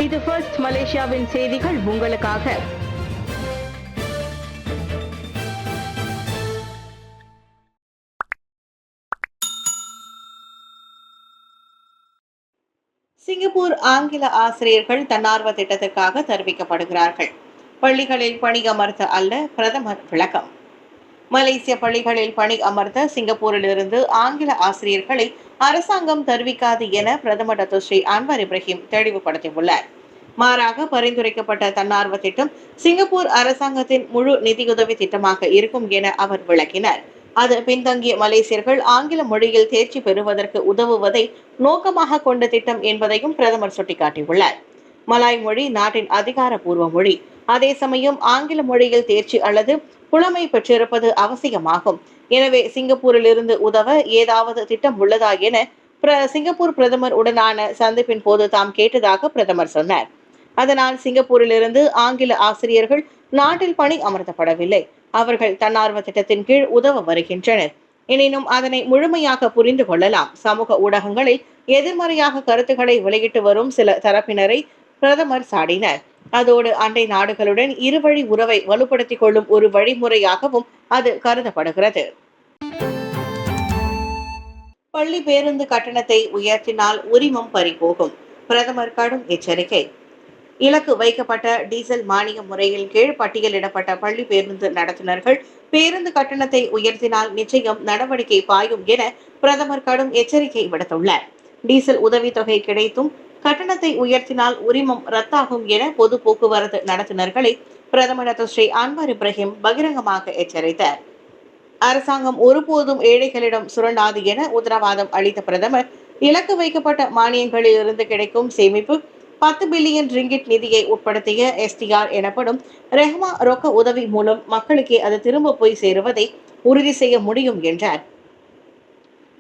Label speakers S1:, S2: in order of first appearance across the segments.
S1: இது ஃபர்ஸ்ட் மலேசியாவின் செய்திகள் உங்களுக்காக.
S2: சிங்கப்பூர் ஆங்கில ஆசிரியர்கள் தன்னார்வ திட்டத்திற்காக தெரிவிக்கப்படுகிறார்கள். பள்ளிகளில் பணி அமர்த்த அல்ல, பிரதமர் விளக்கம். மலேசிய பள்ளிகளில் பணி அமர்த்த சிங்கப்பூரிலிருந்து ஆங்கில ஆசிரியர்களை அரசாங்கம் தெரிவிக்காது என பிரதமர் டத்துஸ்ரீ அன்வார் இப்ராஹிம் தெளிவுபடுத்தியுள்ளார். மாறாக பரிந்துரைக்கப்பட்ட தன்னார்வ திட்டம் சிங்கப்பூர் அரசாங்கத்தின் முழு நிதியுதவி திட்டமாக இருக்கும் என அவர் விளக்கினார். அது பின்தங்கிய மலேசியர்கள் ஆங்கில மொழியில் தேர்ச்சி பெறுவதற்கு உதவுவதை நோக்கமாக கொண்ட திட்டம் என்பதையும் பிரதமர் சுட்டிக்காட்டியுள்ளார். மலாய் மொழி நாட்டின் அதிகாரப்பூர்வ மொழி. அதே சமயம் ஆங்கில மொழியில் தேர்ச்சி அல்லது புலமை பெற்றிருப்பது அவசியமாகும். எனவே சிங்கப்பூரில் இருந்து உதவ ஏதாவது திட்டம் உள்ளதா என சிங்கப்பூர் பிரதமர் உடனான சந்திப்பின் போது தாம் கேட்டதாக பிரதமர் சொன்னார். அதனால் சிங்கப்பூரிலிருந்து ஆங்கில ஆசிரியர்கள் நாட்டில் பணி அமர்த்தப்படவில்லை. அவர்கள் தன்னார்வ திட்டத்தின் கீழ் உதவ வருகின்றனர். எனினும் அதனை முழுமையாக புரிந்து கொள்ளலாம். சமூக ஊடகங்களில் எதிர்மறையாக கருத்துக்களை வெளியிட்டு வரும் சில தரப்பினரை பிரதமர் சாடினார். அதோடு அண்டை நாடுகளுடன் இருவழி உறவை வலுப்படுத்திக் கொள்ளும் ஒரு வழிமுறையாகவும் அது கருதப்படுகிறது. பள்ளி பேருந்து கட்டணத்தை உயர்த்தினால் உரிமம் பறிபோகும். பிரதமர் கடும் எச்சரிக்கை. இலக்கு வைக்கப்பட்ட டீசல் மானிய முறையில் கீழ் பட்டியலிடப்பட்ட பள்ளி பேருந்து நடத்துனர்கள் பேருந்து கட்டணத்தை உயர்த்தினால் நிச்சயம் நடவடிக்கை பாயும் என பிரதமர் கடும் எச்சரிக்கை விடுத்துள்ளார். டீசல் உதவித்தொகை கிடைத்தும் கட்டணத்தை உயர்த்தினால் உரிமம் ரத்தாகும் என பொது போக்குவரத்து நடத்துனர்களை பிரதமர் டத்துஸ்ரீ அன்வார் இப்ராஹிம் பகிரங்கமாக எச்சரித்தார். அரசாங்கம் ஒருபோதும் ஏழைகளிடம் சுரண்டாது என உத்தரவாதம் அளித்த பிரதமர், இலக்கு வைக்கப்பட்ட மானியங்களில் இருந்து கிடைக்கும் சேமிப்பு 10 பில்லியன் ரிங்கிட் நிதியை உட்படுத்திய எஸ்டிஆர் எனப்படும் ரெஹ்மா ரொக்க உதவி மூலம் மக்களுக்கே அது திரும்ப போய் சேருவதை உறுதி செய்ய முடியும் என்றார்.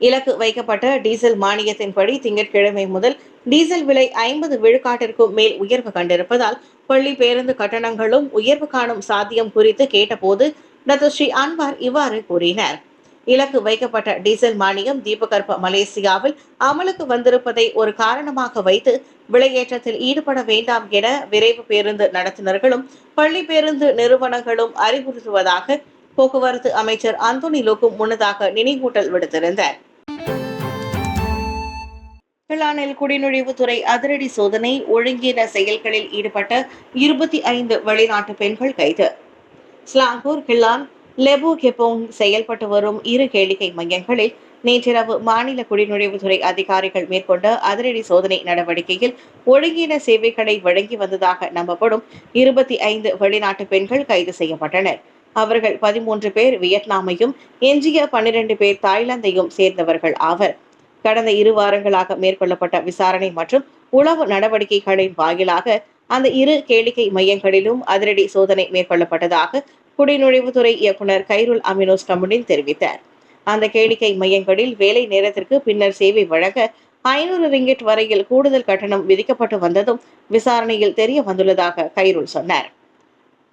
S2: இலக்கு வைக்கப்பட்ட டீசல் மானியத்தின்படி திங்கட்கிழமை முதல் டீசல் விலை 50 விழுக்காட்டிற்கும் மேல் உயர்வு கண்டிருப்பதால் பள்ளி பேருந்து கட்டணங்களும் உயர்வு காணும் சாத்தியம் குறித்து கேட்டபோது டத்துஸ்ரீ அன்வார் இவ்வாறு கூறினார். இலக்கு வைக்கப்பட்ட டீசல் மானியம் தீபகற்ப மலேசியாவில் அமலுக்கு வந்திருப்பதை ஒரு காரணமாக வைத்து விலையேற்றத்தில் ஈடுபட வேண்டாம் என விரைவு பேருந்து நடத்துனர்களும் பள்ளி பேருந்து நிறுவனங்களும் அறிவுறுத்துவதாக போக்குவரத்து அமைச்சர் அந்தோனி லோக்கும் முன்னதாக நினைவூட்டல் விடுத்திருந்தார். கிளானில் குடிநுழைவுத்துறை அதிரடி சோதனை. ஒழுங்கீன செயல்களில் ஈடுபட்ட 25 வெளிநாட்டு பெண்கள் கைது. ஸ்லாங்கூர், கிளான், லெபு கெப்போங் செயல்பட்டு வரும் 2 கேளிக்கை மையங்களில் நேற்றிரவு மாநில குடிநுழைவுத்துறை அதிகாரிகள் மேற்கொண்ட அதிரடி சோதனை நடவடிக்கையில் ஒழுங்கீன சேவைகளை வழங்கி வந்ததாக நம்பப்படும் 25 வெளிநாட்டு பெண்கள் கைது செய்யப்பட்டனர். அவர்கள் 13 பேர் வியட்நாமையும் எஞ்சிய 12 பேர் தாய்லாந்தையும் சேர்ந்தவர்கள் ஆவர். கடந்த 2 வாரங்களாக மேற்கொள்ளப்பட்ட விசாரணை மற்றும் உளவு நடவடிக்கைகளின் வாயிலாக அந்த 2 கேளிக்கை மையங்களிலும் அதிரடி சோதனை மேற்கொள்ளப்பட்டதாக குடிநுழைவுத்துறை இயக்குனர் கைருல் அமினோஸ் கமுடின் தெரிவித்தார். அந்த கேளிக்கை மையங்களில் வேலை நேரத்திற்கு பின்னர் சேவை வழங்க 500 ரிங்கிட் வரையில் கூடுதல் கட்டணம் விதிக்கப்பட்டு வந்ததும் விசாரணையில் தெரிய வந்துள்ளதாக கைருல் சொன்னார்.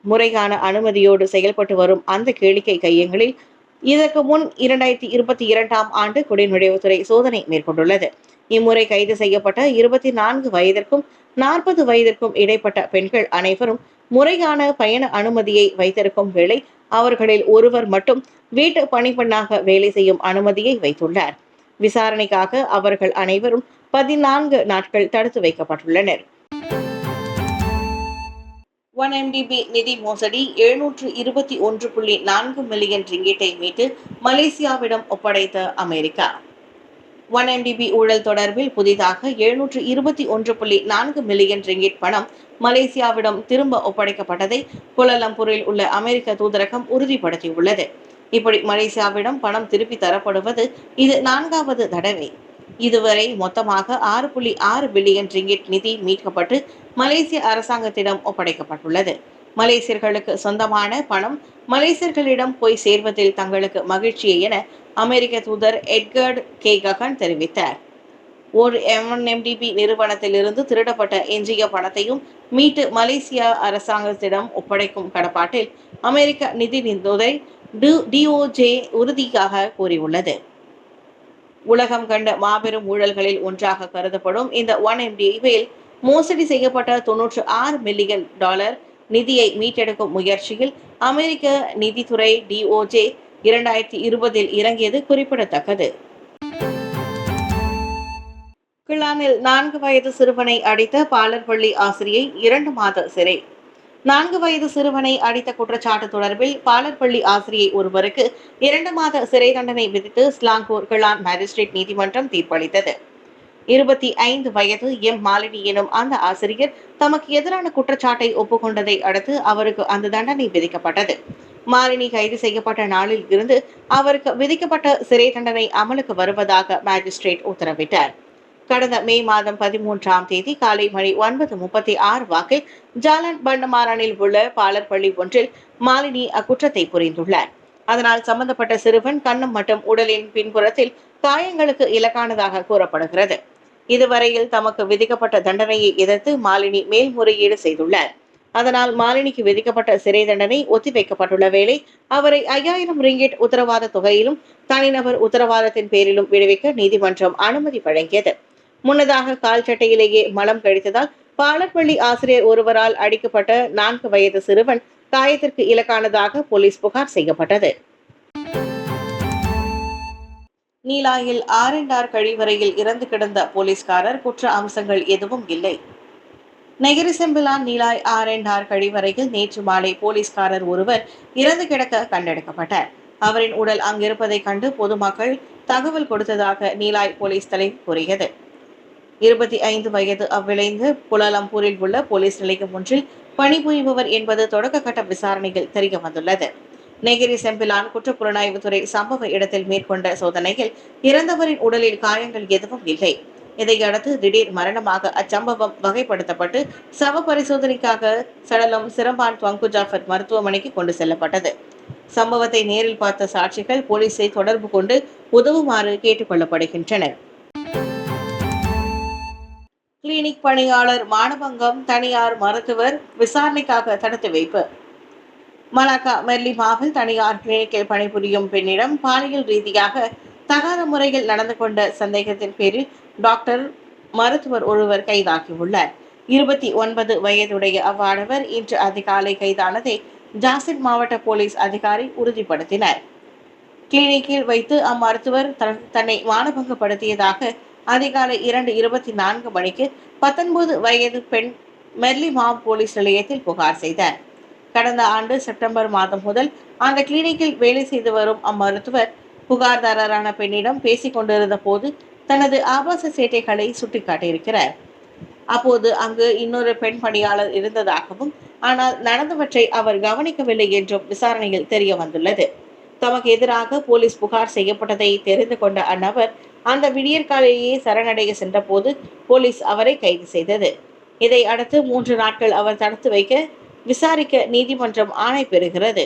S2: முறையான அனுமதியோடு செயல்பட்டு வரும் அந்த கேளிக்கை கையங்களில் இதற்கு முன் 2022ஆம் ஆண்டு குடிநுழைவுத்துறை சோதனை மேற்கொண்டுள்ளது. இம்முறை கைது செய்யப்பட்ட 24 வயதிற்கும் 40 வயதிற்கும் இடைப்பட்ட பெண்கள் அனைவரும் முறையான பயண அனுமதியை வைத்திருக்கும் வேளை அவர்களில் ஒருவர் மட்டும் வீட்டு பணிப்பெண்ணாக வேலை செய்யும் அனுமதியை வைத்துள்ளார். விசாரணைக்காக அவர்கள் அனைவரும் 14 நாட்கள் தடுத்து வைக்கப்பட்டுள்ளனர். 1MDB நிதி மோசடி 721.4 மில்லியன் ரிங்கிட்டை மீட்டு மலேசியாவிடம் ஒப்படைத்த அமெரிக்கா. 1MDB ஊழல் தொடர்பில் புதிதாக 721.4 மில்லியன் ரிங்கிட் பணம் மலேசியாவிடம் திரும்ப ஒப்படைக்கப்பட்டதை கோலாலம்பூரில் உள்ள அமெரிக்க தூதரகம் உறுதிப்படுத்தியுள்ளது. இப்படி மலேசியாவிடம் பணம் திருப்பி தரப்படுவது இது 4வது தடவை. இதுவரை மொத்தமாக 6.6 பில்லியன் ரிங்கிட் நிதி மீட்கப்பட்டு மலேசிய அரசாங்கத்திடம் ஒப்படைக்கப்பட்டுள்ளது. மலேசியர்களுக்கு சொந்தமான பணம் மலேசியர்களிடம் போய் சேர்வதில் தங்களுக்கு மகிழ்ச்சி என அமெரிக்க தூதர் எட்கர்ட் கே ககன் தெரிவித்தார். ஒரு 1MDB நிறுவனத்திலிருந்து திருடப்பட்ட எஞ்சிய பணத்தையும் மீட்டு மலேசியா அரசாங்கத்திடம் ஒப்படைக்கும் கடப்பாட்டில் அமெரிக்க நிதி நிதித்துறை DOJ உறுதியாக கூறியுள்ளது. உலகம் கண்ட மாபெரும் ஊழல்களில் ஒன்றாக கருதப்படும் இந்த 1MDB-யில் மோசடி செய்யப்பட்ட 96 மில்லியன் டாலர் நிதியை மீட்டெடுக்கும் முயற்சியில் அமெரிக்க நிதித்துறை DOJ 2020 இறங்கியது குறிப்பிடத்தக்கது. கிளானில் 4 வயது சிறுவனை அடித்த பாலர் பள்ளி ஆசிரியை 2 மாத சிறை. 4 வயது சிறுவனை அடித்த குற்றச்சாட்டு தொடர்பில் பாலர் பள்ளி ஆசிரியை ஒருவருக்கு 2 மாத சிறை தண்டனை விதித்து ஸ்லாங்கூர் கிளான் மேஜிஸ்ட்ரேட் நீதிமன்றம் தீர்ப்பளித்தது. 25 வயது மாலினி எனும் அந்த ஆசிரியர் தமக்கு எதிரான குற்றச்சாட்டை ஒப்புக்கொண்டதை அடுத்து அவருக்கு அந்த தண்டனை விதிக்கப்பட்டது. மாலினி கைது செய்யப்பட்ட நாளில் இருந்து அவருக்கு விதிக்கப்பட்ட சிறை தண்டனை அமலுக்கு வருவதாக மேஜிஸ்ட்ரேட் உத்தரவிட்டார். கடந்த மே மாதம் 13ஆம் தேதி காலை மணி 9:36 வாக்கில் ஜாலான் பண்டமாரானில் உள்ள பாலர் பள்ளி ஒன்றில் மாலினி அக்குற்றத்தை புரிந்துள்ளார். அதனால் சம்பந்தப்பட்ட சிறுவன் கன்னம் மற்றும் உடலின் பின்புறத்தில் காயங்களுக்கு இலக்கானதாக கூறப்படுகிறது. இதுவரையில் தமக்கு விதிக்கப்பட்ட தண்டனையை எதிர்த்து மாலினி மேல்முறையீடு செய்துள்ளார். அதனால் மாலினிக்கு விதிக்கப்பட்ட சிறை தண்டனை ஒத்திவைக்கப்பட்டுள்ள வேளை அவரை 5000 ரிங்கிட் உத்தரவாத தொகையிலும் தனிநபர் உத்தரவாதத்தின் பேரிலும் விடுவிக்க நீதிமன்றம் அனுமதி வழங்கியது. முன்னதாக கால் சட்டையிலேயே மலம் கழித்ததால் பாலப்பள்ளி ஆசிரியர் ஒருவரால் அடிக்கப்பட்ட 4 வயது சிறுவன் காயத்திற்கு இலக்கானதாக போலீஸ் புகார் செய்யப்பட்டது. நீலாயில் ஆர்&ஆர் கழிவறையில் இறந்து கிடந்த போலீஸ்காரர் குற்ற அம்சங்கள் எதுவும் இல்லை. நெகிரி செம்பிலான் நீலாய் ஆர்&ஆர் கழிவறையில் நேற்று மாலை போலீஸ்காரர் ஒருவர் இறந்து கிடக்க கண்டெடுக்கப்பட்டார். அவரின் உடல் அங்கிருப்பதை கண்டு பொதுமக்கள் தகவல் கொடுத்ததாக நீலாய் போலீஸ் தலைவர் கூறியது. 25 வயது அவ்விளைந்து குலாலம்பூரில் உள்ள போலீஸ் நிலையம் ஒன்றில் பணிபுரிபவர் என்பது தொடக்க கட்ட விசாரணையில் தெரிய வந்துள்ளது. நெகிரி செம்பிலான் குற்றப்புலனாய்வுத்துறை சம்பவ இடத்தில் மேற்கொண்ட சோதனையில் இறந்தவரின் உடலில் காயங்கள் எதுவும் இல்லை. இதையடுத்து திடீர் மரணமாக அச்சம்பவம் வகைப்படுத்தப்பட்டு சவ பரிசோதனைக்காக சடலம் சிரம்பான் துவங்கு ஜாஃபர் மருத்துவமனைக்கு கொண்டு செல்லப்பட்டது. சம்பவத்தை நேரில் பார்த்த சாட்சிகள் போலீஸை தொடர்பு கொண்டு உதவுமாறு கேட்டுக் கொள்ளப்படுகின்றனர். கிளினிக் பணியாளர் மானபங்கம், தனியார் மருத்துவர் விசாரணைக்காக தடுத்து வைப்பு. மலாக்கா மெர்லிமாவில் தனியார் கிளினிக்கில் பணிபுரியும் பெண்ணிடம் பாலியல் ரீதியாக தகாத முறையில் நடந்து கொண்ட சந்தேகத்தின் பேரில் டாக்டர் மருத்துவர் ஒருவர் கைதாகியுள்ளார். 29 வயதுடைய அவ்வாடவர் இன்று அதிகாலை கைதானதை ஜாசின் மாவட்ட போலீஸ் அதிகாரி உறுதிப்படுத்தினார். கிளினிக்கில் வைத்து அம்மருத்துவர் தன்னை மானபங்கப்படுத்தியதாக அதிகாலை 2:24 மணிக்கு 19 வயது பெண் மெர்லிமா போலீஸ் நிலையத்தில் புகார் செய்தார். கடந்த ஆண்டு செப்டம்பர் மாதம் முதல் அந்த கிளினிக்கில் வேலை செய்து வரும் அம்மருத்துவர் புகார்தாரரான பெண்ணிடம் பேசிக் கொண்டிருந்த போது தனது ஆபாச சேட்டைகளை சுட்டிக்காட்டியிருக்கிறார். அப்போது அங்கு இன்னொரு பெண் பணியாளர் இருந்ததாகவும் ஆனால் நடந்தவற்றை அவர் கவனிக்கவில்லை என்றும் விசாரணையில் தெரிய வந்துள்ளது. தமக்கு எதிராக போலீஸ் புகார் செய்யப்பட்டதை தெரிந்து கொண்ட அந்நபர் அந்த விடியற்காலையே சரணடைய சென்ற போது போலீஸ் அவரை கைது செய்தது. இதை அடுத்து 3 நாட்கள் அவர் தடுத்து வைக்க விசாரிக்க நீதிமன்றம் ஆணை பெறுகிறது.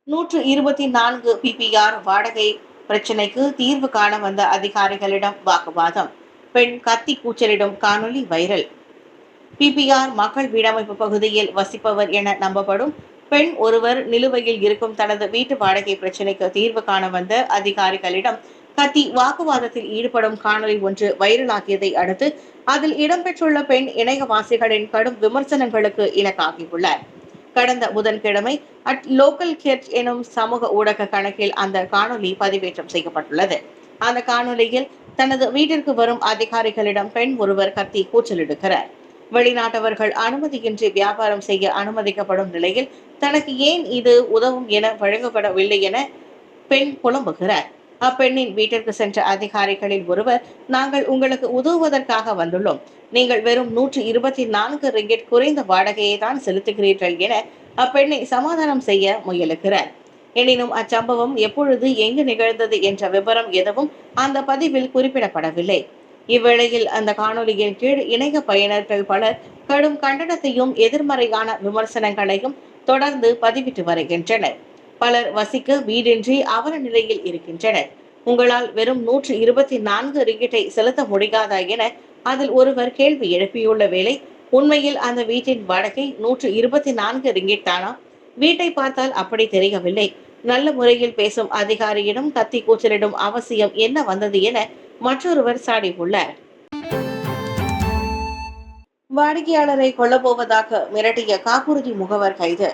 S2: 124 PPR வாடகை பிரச்சினைக்கு தீர்வு காண வந்த அதிகாரிகளிடம் வாக்குவாதம். பெண் கத்தி கூச்சலிடும் காணொலி வைரல். PPR மக்கள் வீடமைப்பு பகுதியில் வசிப்பவர் என நம்பப்படும் பெண் ஒருவர் நிலுவையில் இருக்கும் தனது வீட்டு வாடகை பிரச்சினைக்கு தீர்வு காண வந்த அதிகாரிகளிடம் கத்தி வாக்குவாதத்தில் ஈடுபடும் காணொலி ஒன்று வைரலாகியதை அடுத்து அதில் இடம்பெற்றுள்ள பெண் இணையவாசிகளின் கடும் விமர்சனங்களுக்கு இலக்காகியுள்ளார். கடந்த புதன்கிழமை லோக்கல் கெட் எனும் சமூக ஊடக கணக்கில் அந்த காணொலி பதிவேற்றம் செய்யப்பட்டுள்ளது. அந்த காணொலியில் தனது வீட்டிற்கு வரும் அதிகாரிகளிடம் பெண் ஒருவர் கத்தி கூச்சலிடுகிறார். வெளிநாட்டவர்கள் அனுமதியின்றி வியாபாரம் செய்ய அனுமதிக்கப்படும் நிலையில் தனக்கு ஏன் இது உதவும் என வழங்கப்படவில்லை என பெண் புலம்புகிறார். அப்பெண்ணின் வீட்டிற்கு சென்ற அதிகாரிகளில் ஒருவர், நாங்கள் உங்களுக்கு உதவுவதற்காக வந்துள்ளோம், நீங்கள் வெறும் 124 ரிங்கிட் குறைந்த வாடகையை தான் செலுத்துகிறீர்கள் என அப்பெண்ணை சமாதானம் செய்ய முயலுகிறார். எனினும் அச்சம்பவம் எப்பொழுது எங்கு நிகழ்ந்தது என்ற விவரம் எதுவும் அந்த பதிவில் குறிப்பிடப்படவில்லை. இவ்வேளையில் அந்த காணொலியின் கீழ் இணைய பயனர்கள் பலர் கடும் கண்டனத்தையும் எதிர்மறையான விமர்சனங்களையும் தொடர்ந்து பதிவிட்டு வருகின்றனர். பலர் வசிக்க வீடின்றி அவல நிலையில் இருக்கின்றனர். உங்களால் வெறும் 124 ரிங்கிட்டை செலுத்த முடியாதா என அதில் ஒருவர் கேள்வி எழுப்பியுள்ள வேளை, உண்மையில் அந்த வீட்டின் வாடகை 124 ரிங்கிட் தானா? வீட்டை பார்த்தால் அப்படி தெரியவில்லை. நல்ல முறையில் பேசும் அதிகாரியிடம் கத்தி கூச்சலிடும் அவசியம் என்ன வந்தது என மற்றொருவர் சாடியுள்ளார். வாடிக்கையாளரை கொல்லப்போவதாக மிரட்டிய காப்புறுதி முகவர் கைது.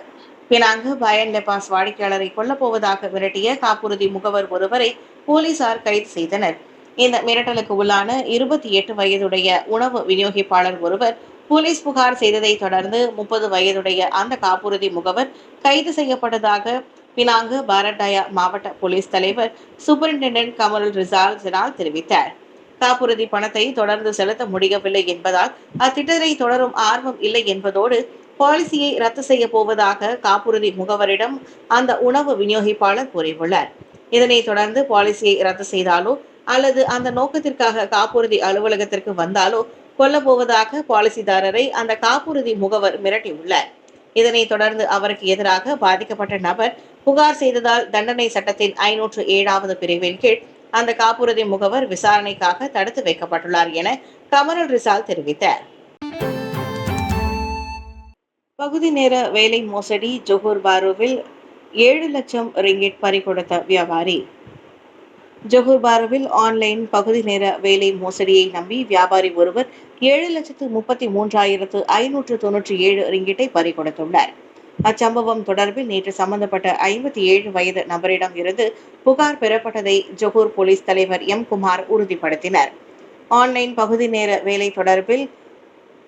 S2: பினாங்கு பயன் லெபாஸ் வாடிக்கையாளரை கொல்லப்போவதாக மிரட்டிய காப்புறுதி முகவர் ஒருவரை போலீசார் கைது செய்தனர். இந்த மிரட்டலுக்கு உள்ளான 28 வயதுடைய உணவு விநியோகிப்பாளர் ஒருவர் போலீஸ் புகார் செய்ததை தொடர்ந்து 30 வயதுடைய அந்த காப்புறுதி முகவர் கைது செய்யப்பட்டதாக பினாங்கு பாரட்டயா மாவட்ட போலீஸ் தலைவர் சூப்பரிண்டென்டென்ட் கமருல் ரிசால் ஜனால் தெரிவித்தார். காப்புறுதி பணத்தை தொடர்ந்து செலுத்த முடியவில்லை என்பதால் அத்திட்டத்தை தொடரும் ஆர்வம் இல்லை என்பதோடு பாலிசியை ரத்து செய்ய போவதாக காப்புறுதி முகவரிடம் அந்த உணவு விநியோகிப்பாளர் கூறியுள்ளார். இதனைத் தொடர்ந்து பாலிசியை ரத்து செய்தாலோ அல்லது அந்த நோக்கத்திற்காக காப்புறுதி அலுவலகத்திற்கு வந்தாலோ கொல்லப்போவதாக பாலிசிதாரரை அந்த காப்புறுதி முகவர் மிரட்டியுள்ளார். இதனைத் தொடர்ந்து அவருக்கு எதிராக பாதிக்கப்பட்ட நபர் புகார் செய்ததால் தண்டனை சட்டத்தின் 507வது பிரிவின் கீழ் அந்த காப்புறுதி முகவர் விசாரணைக்காக தடுத்து வைக்கப்பட்டுள்ளார் என கமருல் ரிசால் தெரிவித்தார். பகுதி நேர வேலை மோசடி ஜொஹூர் பாருவில் 7 லட்சம் ரிங்கிட் பறிகொடுத்த வியாபாரி. ஜொஹூர் பாருவில் ஆன்லைன் பகுதி நேர வேலை மோசடியை நம்பி வியாபாரி ஒருவர் 7,33,597 ரிங்கிட்டை பறிகொடுத்துள்ளார். அச்சம்பவம் தொடர்பில் நேற்று சம்பந்தப்பட்ட 57 வயது நபரிடம் இருந்து புகார் பெறப்பட்டதை ஜொஹூர் போலீஸ் தலைவர் எம் குமார் உறுதிப்படுத்தினர். ஆன்லைன் பகுதி நேர வேலை தொடர்பில்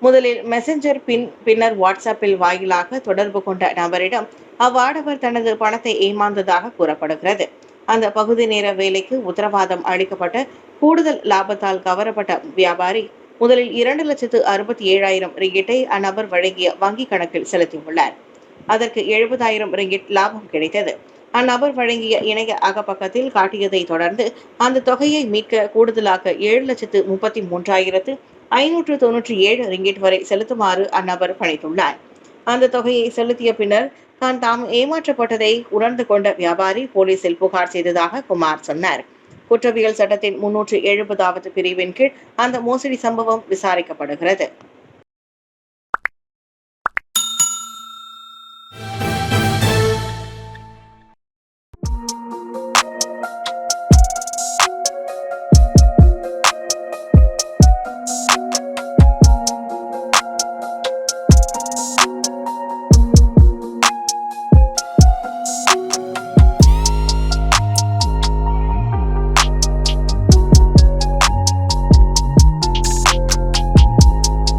S2: முதலில் மெசஞ்சர் பின்னர் வாட்ஸ்அப்பில் வாயிலாக தொடர்பு கொண்ட நபரிடம் அவ்வாடவர் தனது பணத்தை ஏமாந்ததாக கூறப்படுகிறது. அந்த பகுதி நேர வேலைக்கு உத்தரவாதம் அளிக்கப்பட்ட கூடுதல் லாபத்தால் கவரப்பட்ட வியாபாரி முதலில் 2,67,000 ரிங்கிட்டை அந்நபர் வழங்கிய வங்கி கணக்கில் செலுத்தியுள்ளார். அதற்கு 70,000 ரிங்கிட் லாபம் கிடைத்தது. அந்நபர் வழங்கிய இணைய அகப்பக்கத்தில் காட்டியதை தொடர்ந்து அந்த தொகையை மீட்க கூடுதலாக 7,33,597 ரிங்கிட் வரை செலுத்துமாறு அந்நபர் பணித்துள்ளார். அந்த தொகையை செலுத்திய பின்னர் தாம் ஏமாற்றப்பட்டதை உணர்ந்து கொண்ட வியாபாரி போலீசில் புகார் செய்ததாக குமார் சொன்னார். குற்றவியல் சட்டத்தின் 370வது பிரிவின் கீழ் அந்த மோசடி சம்பவம் விசாரிக்கப்படுகிறது.